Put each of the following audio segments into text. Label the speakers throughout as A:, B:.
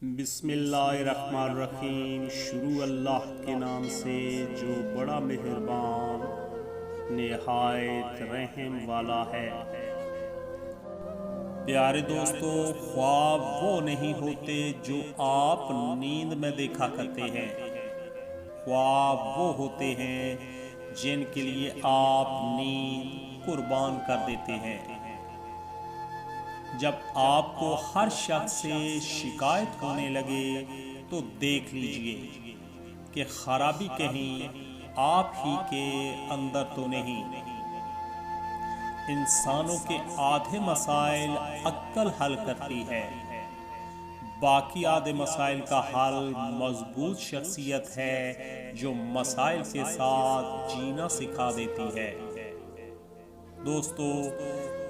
A: بسم اللہ الرحمن الرحیم۔ شروع اللہ کے نام سے جو بڑا مہربان نہایت رحم والا ہے۔ پیارے دوستو، خواب وہ نہیں ہوتے جو آپ نیند میں دیکھا کرتے ہیں۔ خواب وہ ہوتے ہیں جن کے لیے آپ نیند قربان کر دیتے ہیں۔ جب آپ کو ہر شخص سے شکایت ہونے لگے تو دیکھ لیجئے کہ خرابی کہیں آپ ہی کے اندر تو نہیں۔ انسانوں کے آدھے مسائل عقل حل کرتی ہے، باقی آدھے مسائل کا حل مضبوط شخصیت ہے جو مسائل کے ساتھ جینا سکھا دیتی ہے۔ دوستو،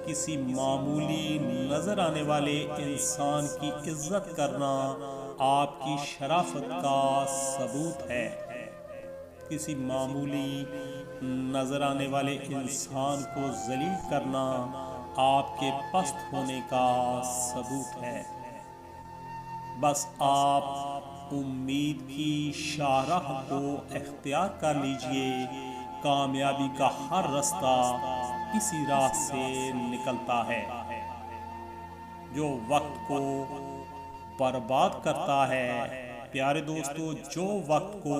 A: کسی معمولی نظر آنے والے انسان کی عزت کرنا آپ کی شرافت کا ثبوت ہے۔ کسی معمولی نظر آنے والے انسان کو ذلیل کرنا آپ کے پست ہونے کا ثبوت ہے۔ بس آپ امید کی شاہراہ کو اختیار کر لیجئے۔ کامیابی کا ہر رستہ اسی راہ سے نکلتا ہے۔ جو وقت کو برباد کرتا ہے، پیارے دوستو، جو وقت کو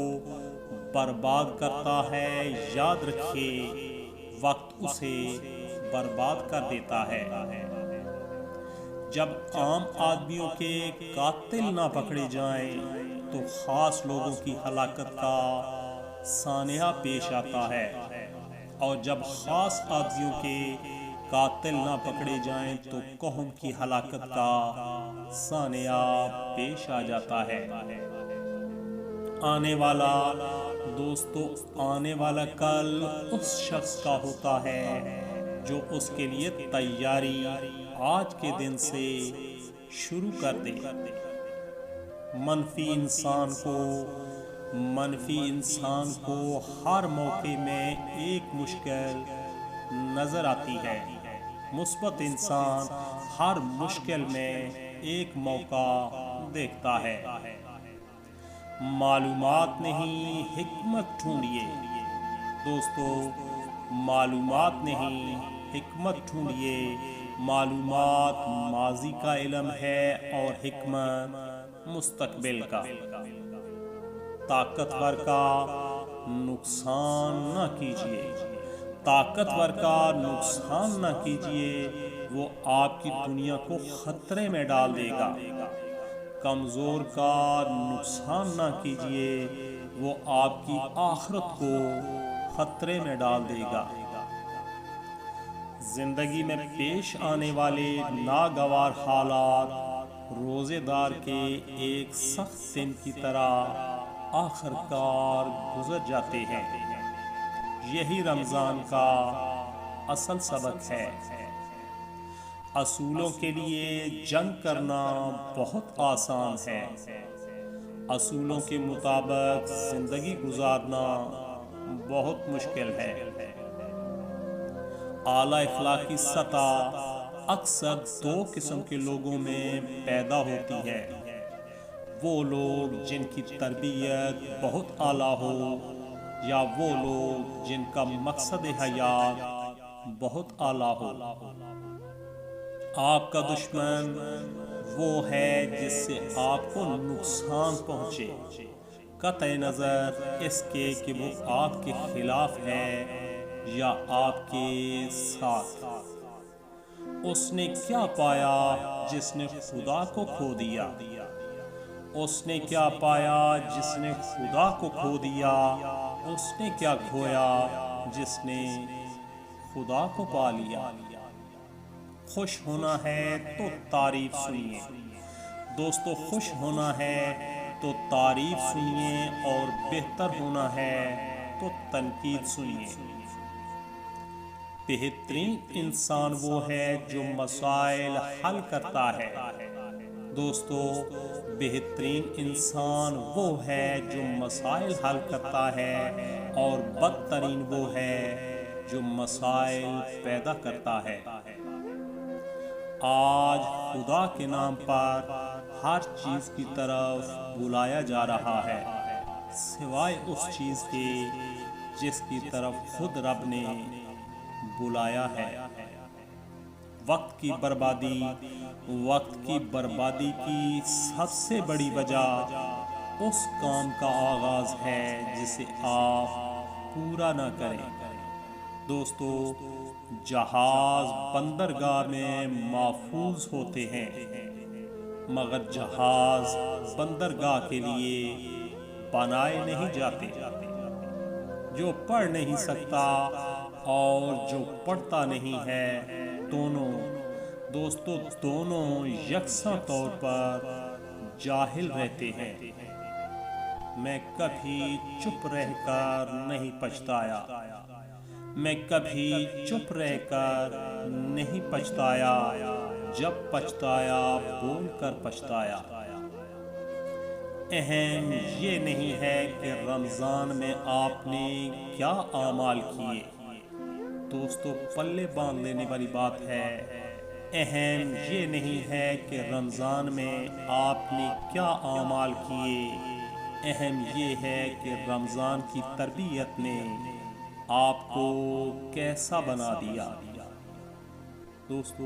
A: برباد کرتا ہے، یاد رکھیے وقت اسے برباد کر دیتا ہے۔ جب عام آدمیوں کے قاتل نہ پکڑے جائیں تو خاص لوگوں کی ہلاکت کا سانحہ پیش آتا ہے، اور جب خاص آدمیوں کے قاتل نہ پکڑے جائیں تو قوم کی ہلاکت کا سانحہ پیش آ جاتا ہے۔ آنے والا دوستو، آنے والا کل اس شخص کا ہوتا ہے جو اس کے لیے تیاری آج کے دن سے شروع کر دے۔ منفی انسان کو ہر موقع میں ایک مشکل نظر آتی ہے۔ مثبت انسان ہر مشکل میں ایک موقع دیکھتا ہے۔ معلومات نہیں، حکمت ڈھونڈیے۔ دوستو، معلومات نہیں، حکمت ڈھونڈیے۔ معلومات ماضی کا علم ہے اور حکمت مستقبل کا۔ طاقتور کا نقصان نہ کیجیے، طاقتور کا نقصان نہ کیجیے، وہ آپ کی دنیا کو خطرے میں ڈال دے گا۔ کمزور کا نقصان نہ کیجیے، وہ آپ کی آخرت کو خطرے میں ڈال دے گا۔ زندگی میں پیش آنے والے ناگوار حالات روزے دار کے ایک سخت دن کی طرح آخر کار گزر جاتے ہیں۔ یہی رمضان کا اصل سبق ہے۔ اصولوں کے لیے جنگ کرنا بہت آسان ہے، اصولوں کے مطابق زندگی گزارنا بہت مشکل ہے۔ اعلیٰ اخلاقی سطح اکثر دو قسم کے لوگوں میں پیدا ہوتی ہے۔ وہ لوگ جن کی تربیت بہت اعلیٰ ہو، یا وہ لوگ جن کا مقصد حیات بہت اعلیٰ ہو۔ آپ کا دشمن وہ ہے جس سے آپ کو نقصان پہنچے، قطع نظر اس کے کہ وہ آپ کے خلاف ہے یا آپ کے ساتھ۔ اس نے کیا پایا جس نے خدا کو کھو دیا؟ اس نے کیا پایا جس نے خدا کو کھو دیا؟ اس نے کیا کھویا جس نے خدا کو پا لیا؟ خوش ہونا ہے تو تعریف سنیے دوستو، خوش ہونا ہے تو تعریف سنیے، اور بہتر ہونا ہے تو تنقید سنیے۔ بہترین انسان وہ ہے جو مسائل حل کرتا ہے۔ دوستو، بہترین انسان وہ ہے جو مسائل حل کرتا ہے، اور بدترین وہ ہے جو مسائل پیدا کرتا ہے۔ آج خدا کے نام پر ہر چیز کی طرف بلایا جا رہا ہے سوائے اس چیز کے جس کی طرف خود رب نے بلایا ہے۔ وقت کی بربادی کی سب سے بڑی وجہ اس کام کا آغاز ہے جسے آپ پورا نہ کریں۔ دوستو، جہاز بندرگاہ میں محفوظ ہوتے ہیں مگر جہاز بندرگاہ کے لیے بنائے نہیں جاتے۔ جو پڑھ نہیں سکتا اور جو پڑھتا نہیں ہے دونوں یکساں طور پر جاہل رہتے ہیں۔ میں کبھی چپ رہ کر نہیں پچھتایا، جب پچھتایا بول کر پچھتایا۔ اہم یہ نہیں ہے کہ رمضان میں آپ نے کیا اعمال کیے، دوستو پلے باندھ لینے والی بات ہے۔ اہم یہ نہیں ہے کہ رمضان میں آپ نے کیا اعمال کیے، اہم یہ ہے کہ رمضان کی تربیت نے آپ کو کیسا بنا دیا۔ دوستو،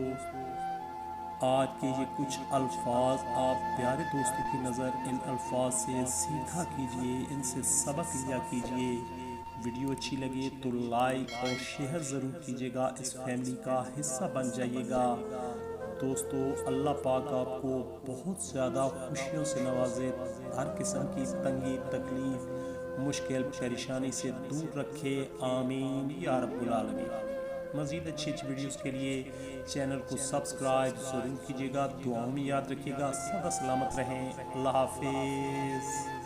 A: آج کے یہ کچھ الفاظ آپ پیارے دوستوں کی نظر ان الفاظ سے سیکھا کیجئے، ان سے سبق لیا کیجئے۔ ویڈیو اچھی لگے تو لائک اور شیئر ضرور کیجئے گا، اس فیملی کا حصہ بن جائیے گا۔ دوستو، اللہ پاک آپ کو بہت زیادہ خوشیوں سے نوازے، ہر قسم کی تنگی تکلیف مشکل پریشانی سے دور رکھے، آمین یا رب العالمین۔ مزید اچھی ویڈیوز کے لیے چینل کو سبسکرائب ضرور کیجیے گا، دعاؤں میں یاد رکھیے گا۔ سب سلامت رہیں، اللہ حافظ۔